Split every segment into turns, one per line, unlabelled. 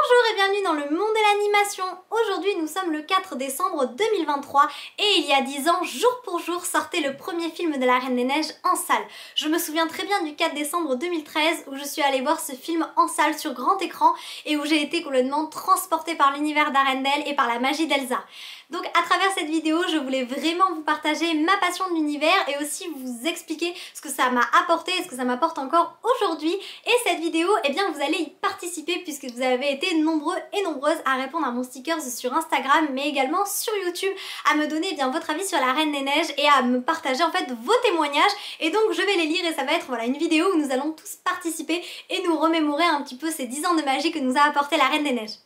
Bonjour et bienvenue dans le monde de l'animation. Aujourd'hui nous sommes le 4 décembre 2023 et il y a 10 ans, jour pour jour, sortait le premier film de la Reine des Neiges en salle. Je me souviens très bien du 4 décembre 2013 où je suis allée voir ce film en salle sur grand écran et où j'ai été complètement transportée par l'univers d'Arendelle et par la magie d'Elsa. Donc à travers cette vidéo, je voulais vraiment vous partager ma passion de l'univers et aussi vous expliquer ce que ça m'a apporté et ce que ça m'apporte encore aujourd'hui. Et cette vidéo, eh bien vous allez y participer puisque vous avez été nombreux et nombreuses à répondre à mon stickers sur Instagram mais également sur YouTube, à me donner bien votre avis sur la Reine des Neiges et à me partager en fait vos témoignages. Et donc je vais les lire et ça va être voilà, une vidéo où nous allons tous participer et nous remémorer un petit peu ces 10 ans de magie que nous a apporté la Reine des Neiges.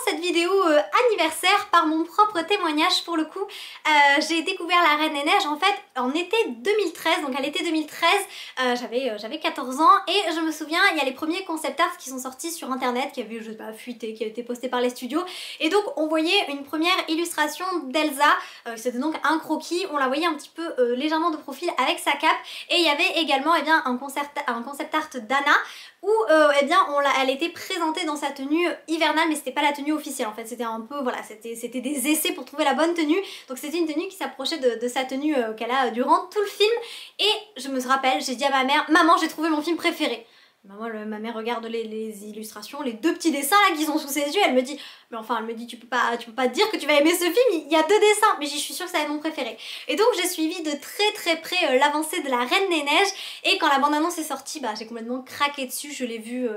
Cette vidéo anniversaire par mon propre témoignage. Pour le coup j'ai découvert la Reine des Neiges en fait en été 2013, donc à l'été 2013 j'avais 14 ans et je me souviens il y a les premiers concept art qui sont sortis sur internet, qui avaient je sais pas fuité, qui avaient été postés par les studios et donc on voyait une première illustration d'Elsa, c'était donc un croquis, on la voyait un petit peu légèrement de profil avec sa cape et il y avait également eh bien, un concept art d'Anna où eh bien, elle était présentée dans sa tenue hivernale mais c'était pas la tenue officielle en fait, c'était un peu voilà, c'était des essais pour trouver la bonne tenue, donc c'était une tenue qui s'approchait de sa tenue qu'elle a durant tout le film et je me rappelle, j'ai dit à ma mère, maman j'ai trouvé mon film préféré. Ma mère regarde les illustrations, les deux petits dessins là qu'ils ont sous ses yeux, elle me dit, mais enfin elle me dit tu peux pas dire que tu vas aimer ce film, il y a deux dessins, mais je suis sûre que ça va être mon préféré. Et donc j'ai suivi de très près l'avancée de la Reine des Neiges et quand la bande-annonce est sortie, bah, j'ai complètement craqué dessus, je l'ai vue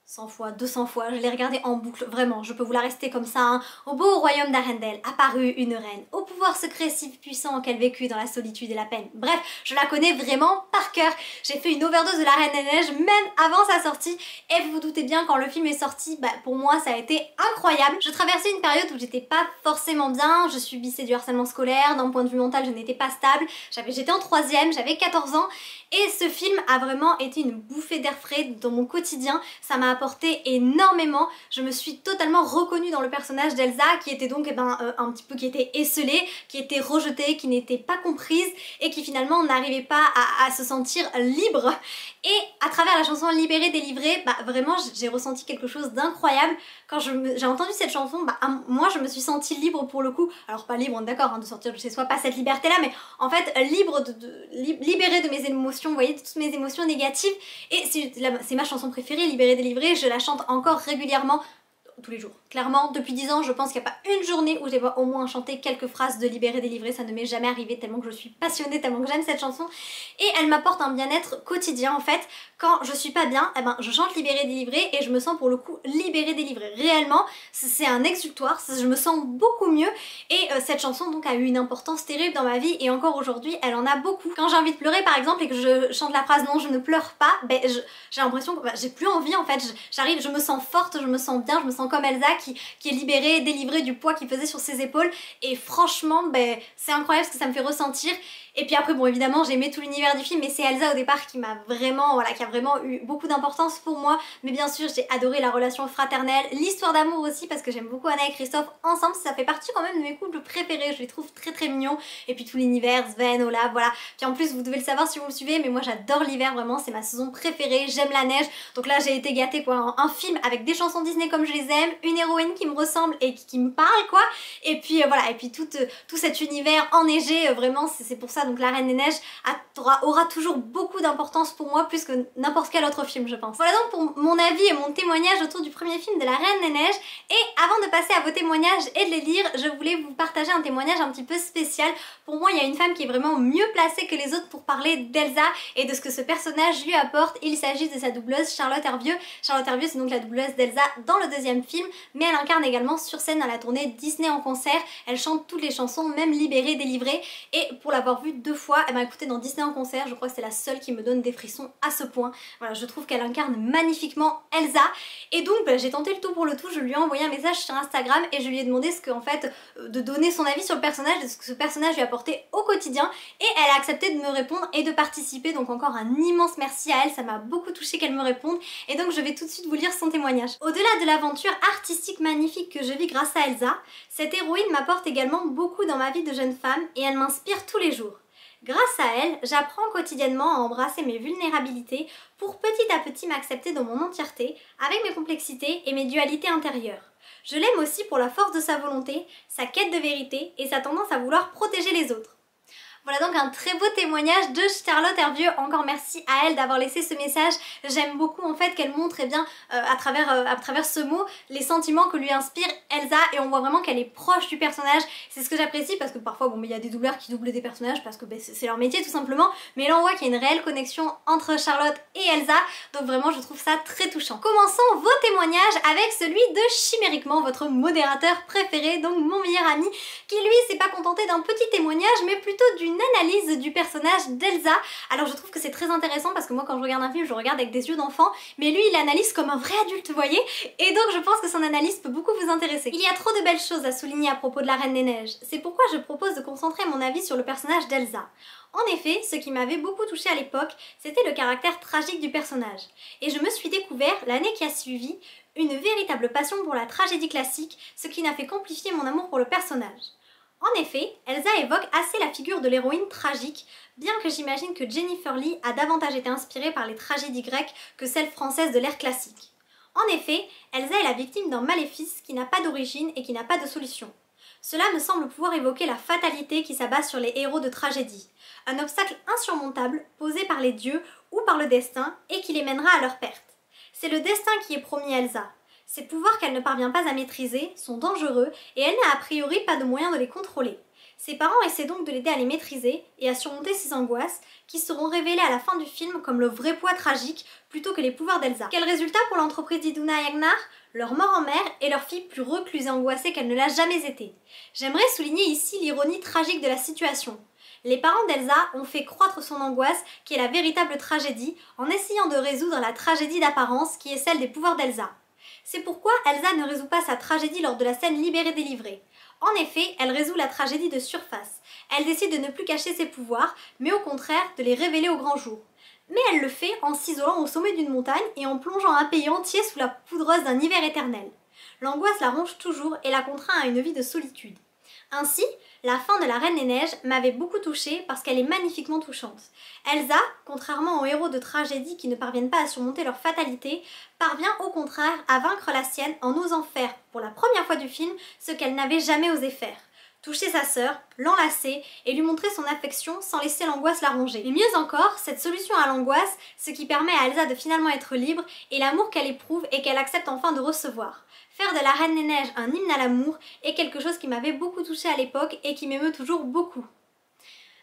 100 fois, 200 fois, je l'ai regardée en boucle, vraiment, je peux vous la rester comme ça, hein. Au beau royaume d'Arendelle apparut une reine, au pouvoir secret si puissant qu'elle vécut dans la solitude et la peine. Bref, je la connais vraiment par cœur. J'ai fait une overdose de la Reine des Neiges même avant sa sortie et vous vous doutez bien quand le film est sorti, bah, pour moi ça a été incroyable. Je traversais une période où j'étais pas forcément bien, je subissais du harcèlement scolaire, d'un point de vue mental je n'étais pas stable, j'étais en 3e, j'avais 14 ans et ce film a vraiment été une bouffée d'air frais dans mon quotidien, ça m'a apporté énormément, je me suis totalement reconnue dans le personnage d'Elsa qui était donc eh ben, un petit peu qui était esselée, qui était rejetée, qui n'était pas comprise et qui finalement n'arrivait pas à se sentir libre. Et à travers la chanson Libérée, délivrée, bah vraiment j'ai ressenti quelque chose d'incroyable. Quand j'ai entendu cette chanson, bah moi je me suis sentie libre pour le coup, alors pas libre, on est d'accord hein, de sortir de chez soi, pas cette liberté là, mais en fait libre, libérée de mes émotions, vous voyez, de toutes mes émotions négatives. Et c'est ma chanson préférée, Libérée, délivrée, je la chante encore régulièrement, tous les jours. Clairement, depuis 10 ans, je pense qu'il n'y a pas une journée où j'ai pas au moins chanté quelques phrases de Libérée, délivrée, ça ne m'est jamais arrivé tellement que je suis passionnée, tellement que j'aime cette chanson et elle m'apporte un bien-être quotidien en fait. Quand je suis pas bien, eh ben, je chante Libérée, délivrée et je me sens pour le coup libérée, délivrée. Réellement, c'est un exutoire, je me sens beaucoup mieux et cette chanson donc a eu une importance terrible dans ma vie et encore aujourd'hui, elle en a beaucoup. Quand j'ai envie de pleurer par exemple et que je chante la phrase non, je ne pleure pas, ben, j'ai l'impression que j'ai plus envie en fait, j'arrive, je me sens forte, je me sens bien, je me sens comme Elsa qui est libérée, délivrée du poids qu'il faisait sur ses épaules et franchement ben, c'est incroyable ce que ça me fait ressentir. Et puis après bon évidemment j'ai aimé tout l'univers du film mais c'est Elsa au départ qui m'a vraiment, voilà, qui a vraiment eu beaucoup d'importance pour moi. Mais bien sûr j'ai adoré la relation fraternelle, l'histoire d'amour aussi parce que j'aime beaucoup Anna et Christophe ensemble, ça fait partie quand même de mes couples préférés, je les trouve très mignons. Et puis tout l'univers, Sven, Olaf, voilà. Puis en plus vous devez le savoir si vous me suivez mais moi j'adore l'hiver vraiment, c'est ma saison préférée, j'aime la neige. Donc là j'ai été gâtée quoi, un film avec des chansons Disney comme je les aime, une héroïne qui me ressemble et qui me parle quoi. Et puis voilà, et puis tout cet univers enneigé, vraiment c'est pour ça donc la Reine des Neiges aura toujours beaucoup d'importance pour moi, plus que n'importe quel autre film je pense. Voilà donc pour mon avis et mon témoignage autour du premier film de la Reine des Neiges. Et avant de passer à vos témoignages et de les lire, je voulais vous partager un témoignage un petit peu spécial. Pour moi il y a une femme qui est vraiment mieux placée que les autres pour parler d'Elsa et de ce que ce personnage lui apporte. Il s'agit de sa doubleuse Charlotte Hervieux. Charlotte Hervieux c'est donc la doubleuse d'Elsa dans le deuxième film, mais elle incarne également sur scène dans la tournée Disney en concert. Elle chante toutes les chansons, même Libérée, délivrée. Et pour l'avoir vue 2 fois, elle m'a écouté dans Disney en concert, je crois que c'est la seule qui me donne des frissons à ce point. Voilà, je trouve qu'elle incarne magnifiquement Elsa. Et donc bah, j'ai tenté le tout pour le tout, je lui ai envoyé un message sur Instagram et je lui ai demandé ce que en fait de donner son avis sur le personnage, de ce que ce personnage lui apportait au quotidien. Et elle a accepté de me répondre et de participer, donc encore un immense merci à elle, ça m'a beaucoup touché qu'elle me réponde. Et donc je vais tout de suite vous lire son témoignage. Au-delà de l'aventure artistique magnifique que je vis grâce à Elsa, cette héroïne m'apporte également beaucoup dans ma vie de jeune femme et elle m'inspire tous les jours. Grâce à elle, j'apprends quotidiennement à embrasser mes vulnérabilités pour petit à petit m'accepter dans mon entièreté, avec mes complexités et mes dualités intérieures. Je l'aime aussi pour la force de sa volonté, sa quête de vérité et sa tendance à vouloir protéger les autres. Voilà donc un très beau témoignage de Charlotte Hervieux. Encore merci à elle d'avoir laissé ce message. J'aime beaucoup en fait qu'elle montre bien à travers ce mot les sentiments que lui inspire Elsa, et on voit vraiment qu'elle est proche du personnage. C'est ce que j'apprécie, parce que parfois bon, il y a des doubleurs qui doublent des personnages parce que c'est leur métier tout simplement, mais là on voit qu'il y a une réelle connexion entre Charlotte et Elsa, donc vraiment je trouve ça très touchant. Commençons vos témoignages avec celui de Chimériquement, votre modérateur préféré, donc mon meilleur ami, qui lui s'est pas contenté d'un petit témoignage mais plutôt d'une analyse du personnage d'Elsa. Alors je trouve que c'est très intéressant parce que moi quand je regarde un film je regarde avec des yeux d'enfant, mais lui il analyse comme un vrai adulte, vous voyez, et donc je pense que son analyse peut beaucoup vous intéresser. Il y a trop de belles choses à souligner à propos de la Reine des Neiges, c'est pourquoi je propose de concentrer mon avis sur le personnage d'Elsa. En effet, ce qui m'avait beaucoup touchée à l'époque, c'était le caractère tragique du personnage. Et je me suis découvert, l'année qui a suivi, une véritable passion pour la tragédie classique, ce qui n'a fait qu'amplifier mon amour pour le personnage. En effet, Elsa évoque assez la figure de l'héroïne tragique, bien que j'imagine que Jennifer Lee a davantage été inspirée par les tragédies grecques que celles françaises de l'ère classique. En effet, Elsa est la victime d'un maléfice qui n'a pas d'origine et qui n'a pas de solution. Cela me semble pouvoir évoquer la fatalité qui s'abat sur les héros de tragédie, un obstacle insurmontable posé par les dieux ou par le destin et qui les mènera à leur perte. C'est le destin qui est promis à Elsa. Ces pouvoirs qu'elle ne parvient pas à maîtriser sont dangereux et elle n'a a priori pas de moyen de les contrôler. Ses parents essaient donc de l'aider à les maîtriser et à surmonter ses angoisses qui seront révélées à la fin du film comme le vrai poids tragique plutôt que les pouvoirs d'Elsa. Quel résultat pour l'entreprise d'Iduna et Agnar? Leur mort en mer et leur fille plus recluse et angoissée qu'elle ne l'a jamais été. J'aimerais souligner ici l'ironie tragique de la situation. Les parents d'Elsa ont fait croître son angoisse, qui est la véritable tragédie, en essayant de résoudre la tragédie d'apparence qui est celle des pouvoirs d'Elsa. C'est pourquoi Elsa ne résout pas sa tragédie lors de la scène libérée-délivrée. En effet, elle résout la tragédie de surface. Elle décide de ne plus cacher ses pouvoirs, mais au contraire de les révéler au grand jour. Mais elle le fait en s'isolant au sommet d'une montagne et en plongeant un pays entier sous la poudreuse d'un hiver éternel. L'angoisse la ronge toujours et la contraint à une vie de solitude. Ainsi, la fin de la Reine des Neiges m'avait beaucoup touchée parce qu'elle est magnifiquement touchante. Elsa, contrairement aux héros de tragédie qui ne parviennent pas à surmonter leur fatalité, parvient au contraire à vaincre la sienne en osant faire, pour la première fois du film, ce qu'elle n'avait jamais osé faire. Toucher sa sœur, l'enlacer et lui montrer son affection sans laisser l'angoisse la ronger. Et mieux encore, cette solution à l'angoisse, ce qui permet à Elsa de finalement être libre, est l'amour qu'elle éprouve et qu'elle accepte enfin de recevoir. Faire de la Reine des Neiges un hymne à l'amour est quelque chose qui m'avait beaucoup touchée à l'époque et qui m'émeut toujours beaucoup.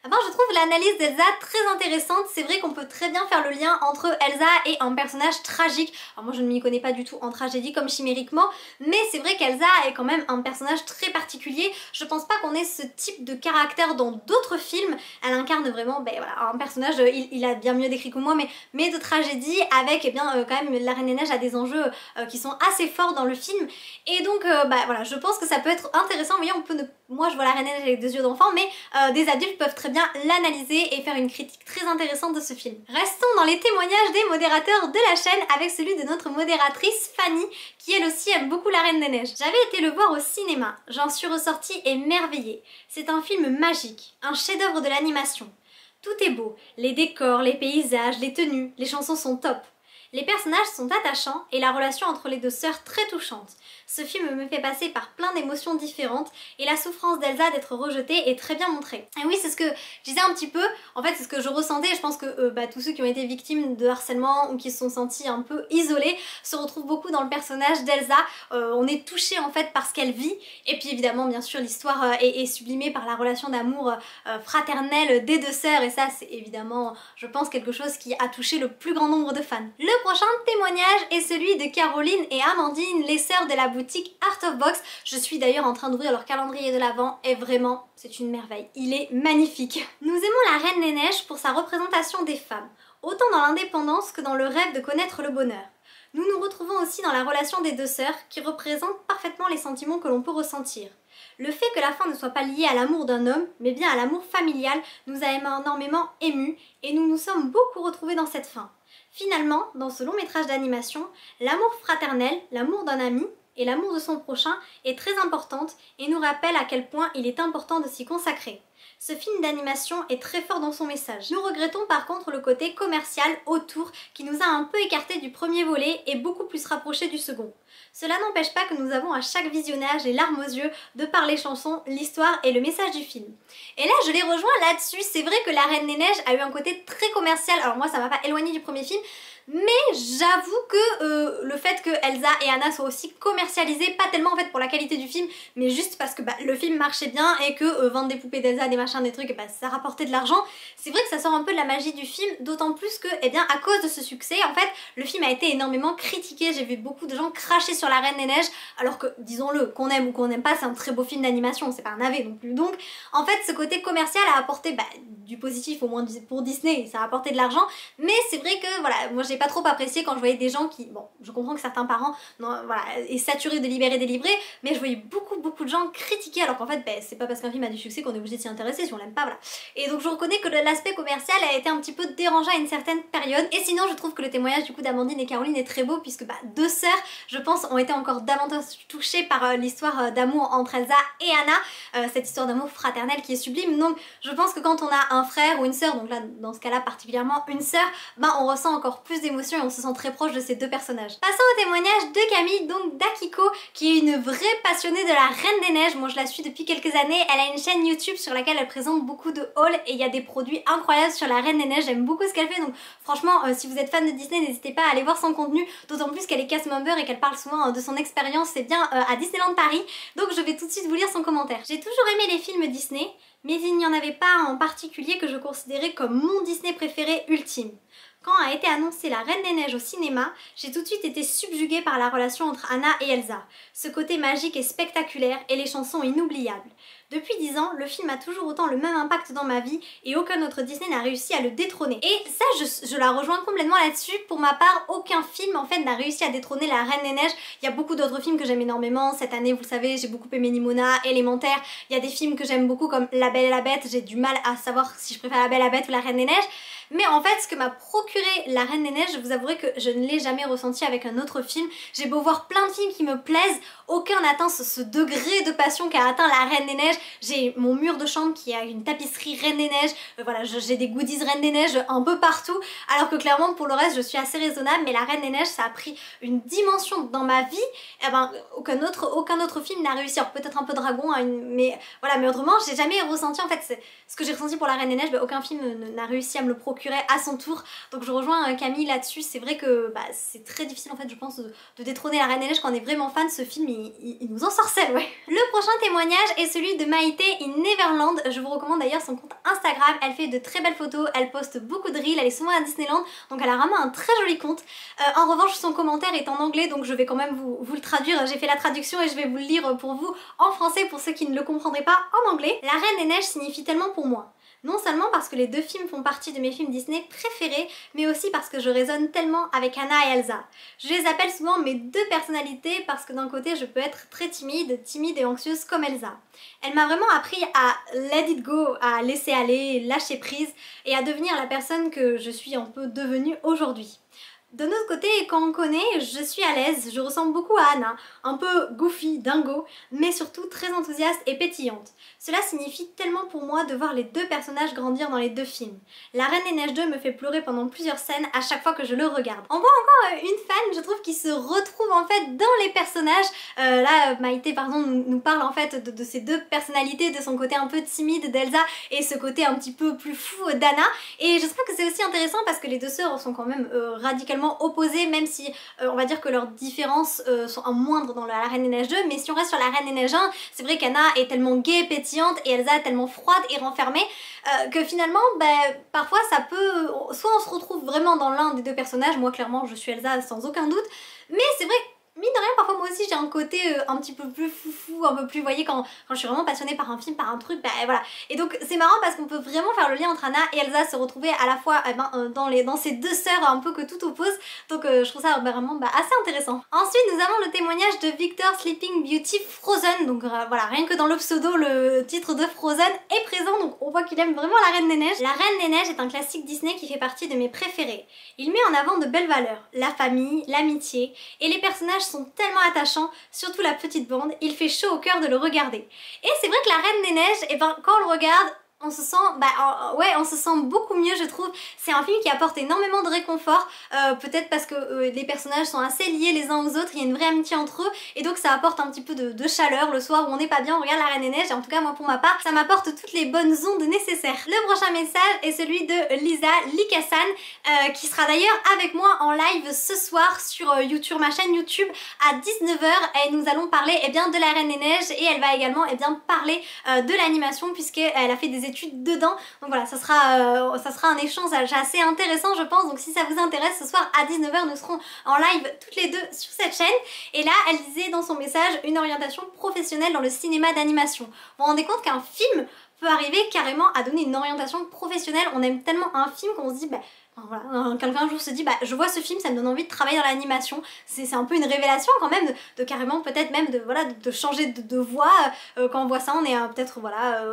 Enfin, je trouve l'analyse d'Elsa très intéressante. C'est vrai qu'on peut très bien faire le lien entre Elsa et un personnage tragique. Alors moi je ne m'y connais pas du tout en tragédie comme Chimériquement, mais c'est vrai qu'Elsa est quand même un personnage très particulier. Je pense pas qu'on ait ce type de caractère dans d'autres films. Elle incarne vraiment voilà, un personnage, il a bien mieux décrit que moi, mais de tragédie avec quand même la Reine des Neiges a des enjeux qui sont assez forts dans le film. Et donc voilà, je pense que ça peut être intéressant. Vous voyez, moi je vois la Reine des Neiges avec des yeux d'enfant, mais des adultes peuvent très bien l'analyser et faire une critique très intéressante de ce film. Restons dans les témoignages des modérateurs de la chaîne avec celui de notre modératrice Fanny, qui elle aussi aime beaucoup la Reine des Neiges. J'avais été le voir au cinéma, j'en suis ressortie émerveillée. C'est un film magique, un chef-d'œuvre de l'animation. Tout est beau, les décors, les paysages, les tenues, les chansons sont top. Les personnages sont attachants et la relation entre les deux sœurs très touchante. Ce film me fait passer par plein d'émotions différentes et la souffrance d'Elsa d'être rejetée est très bien montrée. Et oui, c'est ce que je disais un petit peu, en fait c'est ce que je ressentais, et je pense que tous ceux qui ont été victimes de harcèlement ou qui se sont sentis un peu isolés se retrouvent beaucoup dans le personnage d'Elsa. On est touché en fait par ce qu'elle vit, et puis évidemment bien sûr l'histoire est sublimée par la relation d'amour fraternelle des deux sœurs, et ça c'est évidemment je pense quelque chose qui a touché le plus grand nombre de fans. Le prochain témoignage est celui de Caroline et Amandine, les sœurs de la boutique Art of Box. Je suis d'ailleurs en train d'ouvrir leur calendrier de l'Avent et vraiment c'est une merveille, il est magnifique. Nous aimons la Reine des Neiges pour sa représentation des femmes, autant dans l'indépendance que dans le rêve de connaître le bonheur. Nous nous retrouvons aussi dans la relation des deux sœurs qui représente parfaitement les sentiments que l'on peut ressentir. Le fait que la fin ne soit pas liée à l'amour d'un homme, mais bien à l'amour familial, nous a énormément émus et nous nous sommes beaucoup retrouvés dans cette fin. Finalement, dans ce long métrage d'animation, l'amour fraternel, l'amour d'un ami et l'amour de son prochain est très importante et nous rappelle à quel point il est important de s'y consacrer. Ce film d'animation est très fort dans son message. Nous regrettons par contre le côté commercial autour qui nous a un peu écarté du premier volet et beaucoup plus rapproché du second. Cela n'empêche pas que nous avons à chaque visionnage les larmes aux yeux de par les chansons, l'histoire et le message du film. Et là je les rejoins là-dessus, c'est vrai que La Reine des Neiges a eu un côté très commercial, alors moi ça m'a pas éloigné du premier film, mais j'avoue que le fait que Elsa et Anna soient aussi commercialisées, pas tellement en fait pour la qualité du film, mais juste parce que le film marchait bien et que vendre des poupées d'Elsa, des machins, des trucs, ça rapportait de l'argent, c'est vrai que ça sort un peu de la magie du film, d'autant plus que, eh bien, à cause de ce succès, en fait, le film a été énormément critiqué, j'ai vu beaucoup de gens cracher sur La Reine des Neiges, alors que, disons-le, qu'on aime ou qu'on n'aime pas, c'est un très beau film d'animation, c'est pas un navet non plus, donc, en fait, ce côté commercial a apporté du positif, au moins pour Disney, ça a apporté de l'argent, mais c'est vrai que, voilà, moi j'ai pas trop apprécié quand je voyais des gens qui, bon, je comprends que certains parents, non, voilà, est saturé de libérer des livrets, mais je voyais beaucoup de gens critiquer, alors qu'en fait, c'est pas parce qu'un film a du succès qu'on est obligé de s'y intéresser si on l'aime pas, voilà. Et donc je reconnais que l'aspect commercial a été un petit peu dérangeant à une certaine période, et sinon je trouve que le témoignage du coup d'Amandine et Caroline est très beau, puisque deux sœurs, je pense, ont été encore davantage touchées par l'histoire d'amour entre Elsa et Anna, cette histoire d'amour fraternel qui est sublime, donc je pense que quand on a un frère ou une sœur, donc là dans ce cas-là particulièrement une sœur, on ressent encore plus d'émotions et on se sent très proche de ces deux personnages. Passons au témoignage de Camille, donc d'Akiko, qui est une vraie passionnée de la Reine des Neiges. Moi je la suis depuis quelques années, elle a une chaîne YouTube sur laquelle elle présente beaucoup de hauls et il y a des produits incroyables sur la Reine des Neiges, j'aime beaucoup ce qu'elle fait, donc franchement si vous êtes fan de Disney n'hésitez pas à aller voir son contenu, d'autant plus qu'elle est cast member et qu'elle parle souvent de son expérience, c'est bien à Disneyland Paris, donc je vais tout de suite vous lire son commentaire. J'ai toujours aimé les films Disney, mais il n'y en avait pas en particulier que je considérais comme mon Disney préféré ultime. Quand a été annoncée La Reine des Neiges au cinéma, j'ai tout de suite été subjuguée par la relation entre Anna et Elsa. Ce côté magique et spectaculaire et les chansons inoubliables. Depuis 10 ans, le film a toujours autant le même impact dans ma vie et aucun autre Disney n'a réussi à le détrôner. Et ça, je la rejoins complètement là-dessus. Pour ma part, aucun film en fait n'a réussi à détrôner La Reine des Neiges. Il y a beaucoup d'autres films que j'aime énormément. Cette année, vous le savez, j'ai beaucoup aimé Nimona, Élémentaire. Il y a des films que j'aime beaucoup comme La Belle et la Bête. J'ai du mal à savoir si je préfère La Belle et la Bête ou La Reine des Neiges. Mais en fait, ce que m'a procuré La Reine des Neiges, je vous avouerai que je ne l'ai jamais ressenti avec un autre film. J'ai beau voir plein de films qui me plaisent, aucun n'atteint ce degré de passion qu'a atteint La Reine des Neiges. J'ai mon mur de chambre qui a une tapisserie Reine des Neiges, voilà, j'ai des goodies Reine des Neiges un peu partout, alors que clairement pour le reste je suis assez raisonnable, mais La Reine des Neiges ça a pris une dimension dans ma vie, aucun autre film n'a réussi, alors peut-être un peu Dragon, hein, mais voilà, mais autrement j'ai jamais ressenti en fait ce que j'ai ressenti pour La Reine des Neiges, aucun film n'a réussi à me le procurer à son tour, donc je rejoins Camille là-dessus. C'est vrai que c'est très difficile en fait je pense de détrôner La Reine des Neiges quand on est vraiment fan. Ce film il nous ensorcelle, ouais. Le prochain témoignage est celui de Maïté in Neverland. Je vous recommande d'ailleurs son compte Instagram, elle fait de très belles photos, elle poste beaucoup de reels, elle est souvent à Disneyland, donc elle a vraiment un très joli compte. En revanche son commentaire est en anglais, donc je vais quand même vous le traduire, j'ai fait la traduction et je vais vous le lire pour vous en français pour ceux qui ne le comprendraient pas en anglais. La Reine des Neiges signifie tellement pour moi. Non seulement parce que les deux films font partie de mes films Disney préférés, mais aussi parce que je résonne tellement avec Anna et Elsa. Je les appelle souvent mes deux personnalités parce que d'un côté je peux être très timide et anxieuse comme Elsa. Elle m'a vraiment appris à let it go, à laisser aller, lâcher prise et à devenir la personne que je suis un peu devenue aujourd'hui. De notre côté, quand on connaît, je suis à l'aise, je ressemble beaucoup à Anna, un peu goofy, dingo, mais surtout très enthousiaste et pétillante. Cela signifie tellement pour moi de voir les deux personnages grandir dans les deux films. La Reine des Neiges 2 me fait pleurer pendant plusieurs scènes à chaque fois que je le regarde. On voit encore une fan, je trouve, qui se retrouve en fait dans les personnages. Là, Maïté, pardon, nous parle en fait de ces deux personnalités, de son côté un peu timide d'Elsa et ce côté un petit peu plus fou d'Anna. Et je trouve que c'est aussi intéressant parce que les deux sœurs sont quand même radicalement opposées, même si on va dire que leurs différences sont en moindre dans la Reine des Neiges 2, mais si on reste sur la Reine des Neiges 1, c'est vrai qu'Anna est tellement gaie, pétillante et Elsa est tellement froide et renfermée que finalement parfois ça peut, soit on se retrouve vraiment dans l'un des deux personnages, moi clairement je suis Elsa sans aucun doute, mais c'est vrai mine de rien, parfois moi aussi j'ai un côté un petit peu plus foufou, un peu plus, vous voyez, quand je suis vraiment passionnée par un film, par un truc, voilà. Et donc c'est marrant parce qu'on peut vraiment faire le lien entre Anna et Elsa, se retrouver à la fois dans ces deux sœurs un peu que tout oppose, donc je trouve ça vraiment assez intéressant. Ensuite nous avons le témoignage de Victor Sleeping Beauty Frozen, donc voilà, rien que dans le pseudo, le titre de Frozen est présent, donc on voit qu'il aime vraiment la Reine des Neiges. La Reine des Neiges est un classique Disney qui fait partie de mes préférés. Il met en avant de belles valeurs, la famille, l'amitié, et les personnages sont tellement attachants, surtout la petite bande, il fait chaud au cœur de le regarder. Et c'est vrai que la Reine des Neiges, quand on le regarde, On se sent, ouais, on se sent beaucoup mieux, je trouve. C'est un film qui apporte énormément de réconfort, peut-être parce que les personnages sont assez liés les uns aux autres, il y a une vraie amitié entre eux, et donc ça apporte un petit peu de chaleur le soir où on n'est pas bien, on regarde La Reine des Neiges, et en tout cas moi pour ma part, ça m'apporte toutes les bonnes ondes nécessaires. Le prochain message est celui de Lisa Likassan, qui sera d'ailleurs avec moi en live ce soir sur YouTube, ma chaîne YouTube, à 19 h, et nous allons parler bien de La Reine des Neiges, et elle va également bien parler de l'animation, puisqu'elle a fait des études dedans. Donc voilà, ça sera un échange assez intéressant je pense. Donc si ça vous intéresse, ce soir à 19 h nous serons en live toutes les deux sur cette chaîne. Et là elle disait dans son message une orientation professionnelle dans le cinéma d'animation. Vous vous rendez compte qu'un film peut arriver carrément à donner une orientation professionnelle. On aime tellement un film qu'on se dit voilà, quelqu'un un jour se dit je vois ce film, ça me donne envie de travailler dans l'animation. C'est un peu une révélation quand même de carrément peut-être même de changer de voix. Quand on voit ça, on est peut-être voilà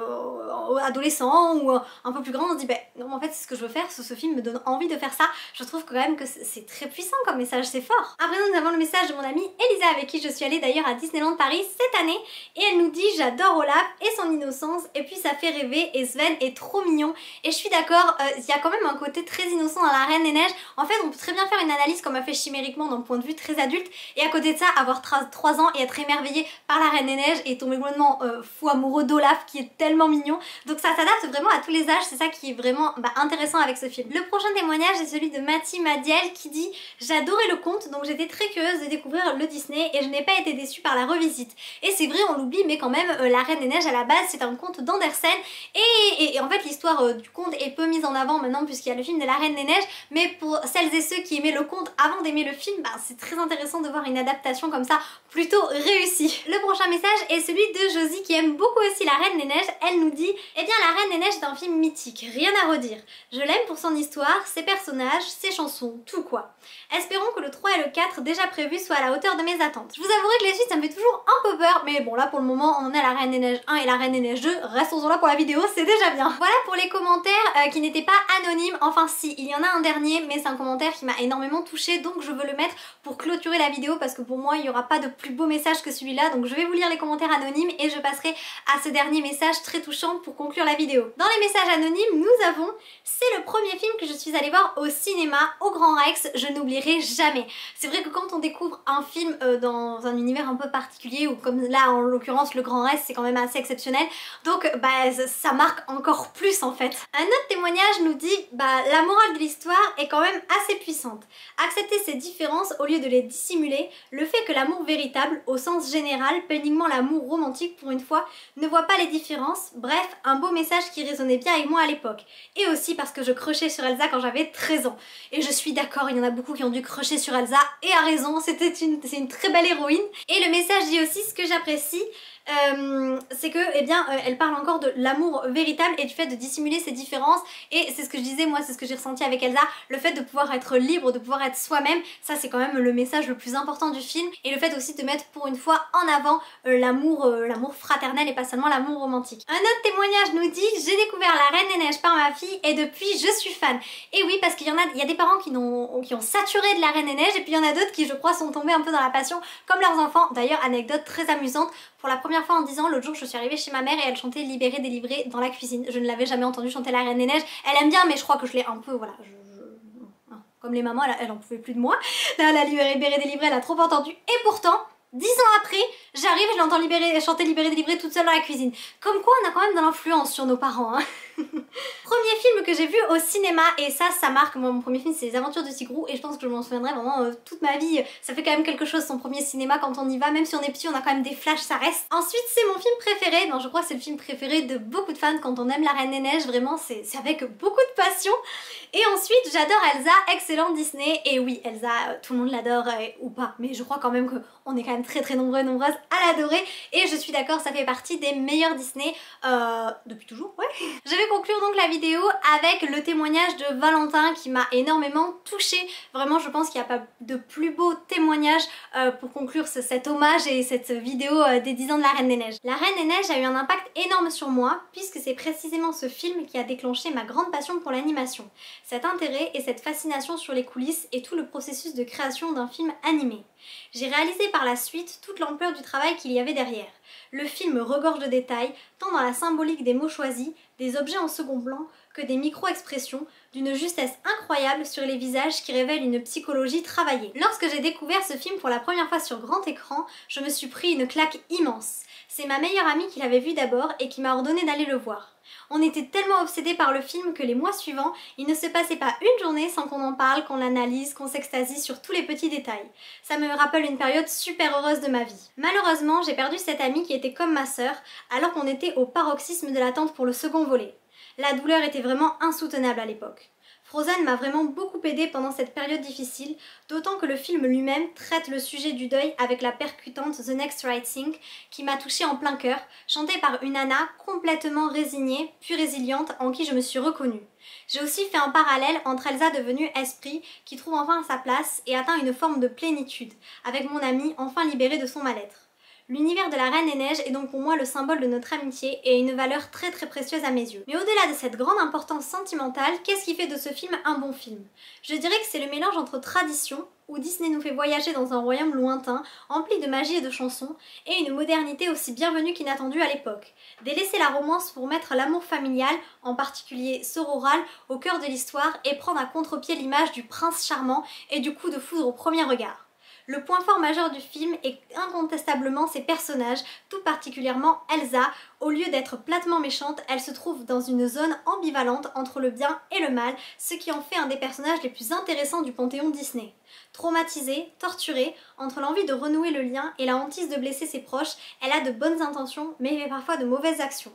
adolescent ou un peu plus grand, on se dit non en fait c'est ce que je veux faire, ce film me donne envie de faire ça. Je trouve quand même que c'est très puissant comme message, c'est fort. Après nous avons le message de mon amie Elisa avec qui je suis allée d'ailleurs à Disneyland Paris cette année, et elle nous dit j'adore Olaf et son innocence, et puis ça fait rêver, et Sven est trop mignon. Et je suis d'accord, il y a quand même un côté très innocent dans La Reine des Neiges. En fait on peut très bien faire une analyse comme a fait chimériquement d'un point de vue très adulte, et à côté de ça avoir 3 ans et être émerveillé par La Reine des Neiges et tomber complètement fou amoureux d'Olaf qui est tellement mignon. Donc ça s'adapte vraiment à tous les âges, c'est ça qui est vraiment intéressant avec ce film. Le prochain témoignage est celui de Mathie Madiel qui dit j'adorais le conte, donc j'étais très curieuse de découvrir le Disney et je n'ai pas été déçue par la revisite. Et c'est vrai, on l'oublie, mais quand même La Reine des Neiges à la base c'est un conte d'Andersen, et en fait l'histoire du conte est peu mise en avant maintenant puisqu'il y a le film de La Reine des Neiges, mais pour celles et ceux qui aimaient le conte avant d'aimer le film, c'est très intéressant de voir une adaptation comme ça plutôt réussie. Le prochain message est celui de Josie qui aime beaucoup aussi La Reine des Neiges. Elle nous dit eh bien La Reine des Neiges est un film mythique, rien à redire. Je l'aime pour son histoire, ses personnages, ses chansons, tout quoi. Espérons que le 3 et le 4 déjà prévus soient à la hauteur de mes attentes. Je vous avouerai que les suites ça me fait toujours un peu peur, mais bon là pour le moment on en a La Reine des Neiges 1 et La Reine des Neiges 2, restons-en là pour la vidéo, c'est déjà bien. Voilà pour les commentaires qui n'étaient pas anonymes, enfin si, il y en a un dernier, mais c'est un commentaire qui m'a énormément touchée, donc je veux le mettre pour clôturer la vidéo parce que pour moi il n'y aura pas de plus beau message que celui-là, donc je vais vous lire les commentaires anonymes et je passerai à ce dernier message très touchant pour conclure la vidéo. Dans les messages anonymes, nous avons c'est le premier film que je suis allée voir au cinéma au Grand Rex, je n'oublierai jamais. C'est vrai que quand on découvre un film dans un univers un peu particulier, ou comme là en l'occurrence le Grand Rex c'est quand même assez exceptionnel, donc ça marque encore plus en fait. Un autre témoignage nous dit la morale de l'histoire est quand même assez puissante. Accepter ces différences au lieu de les dissimuler, le fait que l'amour véritable, au sens général, pas uniquement l'amour romantique pour une fois, ne voit pas les différences, bref, un beau message qui résonnait bien avec moi à l'époque. Et aussi parce que je crushais sur Elsa quand j'avais 13 ans. Et je suis d'accord, il y en a beaucoup qui ont dû crusher sur Elsa, et à raison, c'est une très belle héroïne. Et le message dit aussi ce que j'apprécie, c'est que elle parle encore de l'amour véritable et du fait de dissimuler ses différences, et c'est ce que je disais moi, c'est ce que j'ai ressenti avec Elsa, le fait de pouvoir être libre, de pouvoir être soi-même, ça c'est quand même le message le plus important du film, et le fait aussi de mettre pour une fois en avant l'amour fraternel et pas seulement l'amour romantique. Un autre témoignage nous dit j'ai découvert La Reine des Neiges par ma fille et depuis je suis fan. Et oui, parce qu'il y a des parents qui ont saturé de La Reine des Neiges, et puis il y en a d'autres qui je crois sont tombés un peu dans la passion comme leurs enfants. D'ailleurs anecdote très amusante, pour la première fois en 10 ans, l'autre jour je suis arrivée chez ma mère et elle chantait Libérée délivrée dans la cuisine. Je ne l'avais jamais entendue chanter La Reine des Neiges. Elle aime bien mais je crois que je l'ai un peu, voilà, comme les mamans, elle en pouvait plus de moi. Là, la Libérée délivrée, elle a trop entendu, et pourtant 10 ans après, j'arrive et je l'entends chanter Libérée délivrée toute seule dans la cuisine. Comme quoi on a quand même de l'influence sur nos parents, hein. Premier film que j'ai vu au cinéma, et ça marque, moi mon premier film c'est Les Aventures de Tigrou, et je pense que je m'en souviendrai vraiment toute ma vie. Ça fait quand même quelque chose son premier cinéma quand on y va, même si on est petit on a quand même des flashs, ça reste. Ensuite c'est mon film préféré, je crois que c'est le film préféré de beaucoup de fans quand on aime La Reine des Neiges, vraiment c'est avec beaucoup de passion. Et ensuite j'adore Elsa, excellent Disney, et oui Elsa tout le monde l'adore ou pas, mais je crois quand même qu'on est quand même très nombreuses à l'adorer, et je suis d'accord, ça fait partie des meilleurs Disney depuis toujours, ouais. Je vais conclure donc la vidéo avec le témoignage de Valentin qui m'a énormément touchée. Vraiment je pense qu'il n'y a pas de plus beau témoignage pour conclure cet hommage et cette vidéo des 10 ans de La Reine des Neiges. La Reine des Neiges a eu un impact énorme sur moi puisque c'est précisément ce film qui a déclenché ma grande passion pour l'animation. Cet intérêt et cette fascination sur les coulisses et tout le processus de création d'un film animé. J'ai réalisé par la suite toute l'ampleur du travail qu'il y avait derrière. Le film regorge de détails, tant dans la symbolique des mots choisis, des objets en second plan, que des micro-expressions, d'une justesse incroyable sur les visages qui révèlent une psychologie travaillée. Lorsque j'ai découvert ce film pour la première fois sur grand écran, je me suis pris une claque immense. C'est ma meilleure amie qui l'avait vu d'abord et qui m'a ordonné d'aller le voir. On était tellement obsédés par le film que les mois suivants, il ne se passait pas une journée sans qu'on en parle, qu'on l'analyse, qu'on s'extasie sur tous les petits détails. Ça me rappelle une période super heureuse de ma vie. Malheureusement, j'ai perdu cette amie qui était comme ma sœur, alors qu'on était au paroxysme de l'attente pour le second volet. La douleur était vraiment insoutenable à l'époque. Frozen m'a vraiment beaucoup aidée pendant cette période difficile, d'autant que le film lui-même traite le sujet du deuil avec la percutante The Next Right Thing qui m'a touchée en plein cœur, chantée par une Anna complètement résignée, puis résiliente en qui je me suis reconnue. J'ai aussi fait un parallèle entre Elsa devenue esprit qui trouve enfin sa place et atteint une forme de plénitude, avec mon amie enfin libérée de son mal-être. L'univers de la Reine des Neiges est donc pour moi le symbole de notre amitié et a une valeur très précieuse à mes yeux. Mais au-delà de cette grande importance sentimentale, qu'est-ce qui fait de ce film un bon film? Je dirais que c'est le mélange entre tradition, où Disney nous fait voyager dans un royaume lointain, empli de magie et de chansons, et une modernité aussi bienvenue qu'inattendue à l'époque. Délaisser la romance pour mettre l'amour familial, en particulier sororal, au cœur de l'histoire et prendre à contre-pied l'image du prince charmant et du coup de foudre au premier regard. Le point fort majeur du film est incontestablement ses personnages, tout particulièrement Elsa. Au lieu d'être platement méchante, elle se trouve dans une zone ambivalente entre le bien et le mal, ce qui en fait un des personnages les plus intéressants du panthéon Disney. Traumatisée, torturée, entre l'envie de renouer le lien et la hantise de blesser ses proches, elle a de bonnes intentions mais fait parfois de mauvaises actions.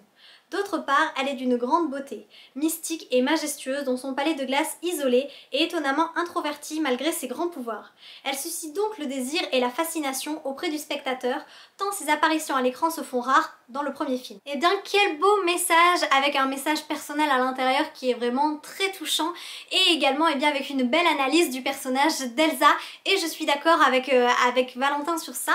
D'autre part, elle est d'une grande beauté, mystique et majestueuse dans son palais de glace isolé et étonnamment introvertie malgré ses grands pouvoirs. Elle suscite donc le désir et la fascination auprès du spectateur, tant ses apparitions à l'écran se font rares dans le premier film. Et bien quel beau message, avec un message personnel à l'intérieur qui est vraiment très touchant et également avec une belle analyse du personnage d'Elsa, et je suis d'accord avec Valentin sur ça.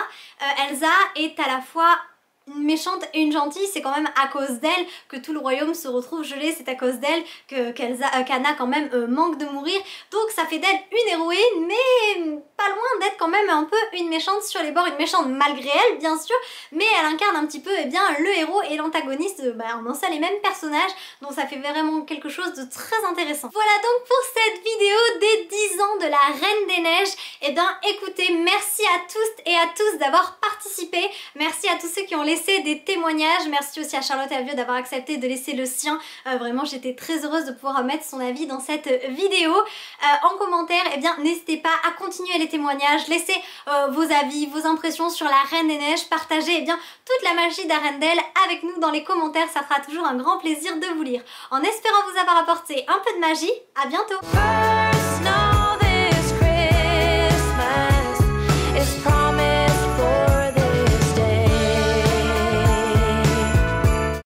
Elsa est à la fois une méchante et une gentille, c'est quand même à cause d'elle que tout le royaume se retrouve gelé, c'est à cause d'elle qu'Anna quand même manque de mourir, donc ça fait d'elle une héroïne, mais pas loin d'être quand même un peu une méchante sur les bords, une méchante malgré elle bien sûr, mais elle incarne un petit peu le héros et l'antagoniste en un seul et même personnage, donc ça fait vraiment quelque chose de très intéressant. Voilà donc pour cette vidéo des 10 ans de la Reine des Neiges. Et écoutez, merci à tous et à tous d'avoir participé, merci à tous ceux qui ont laissé des témoignages, merci aussi à Charlotte et à Vieux d'avoir accepté de laisser le sien, vraiment j'étais très heureuse de pouvoir mettre son avis dans cette vidéo. En commentaire, n'hésitez pas à continuer les témoignages, laissez vos avis, vos impressions sur la Reine des Neiges, partagez toute la magie d'Arendelle avec nous dans les commentaires, ça fera toujours un grand plaisir de vous lire. En espérant vous avoir apporté un peu de magie, à bientôt.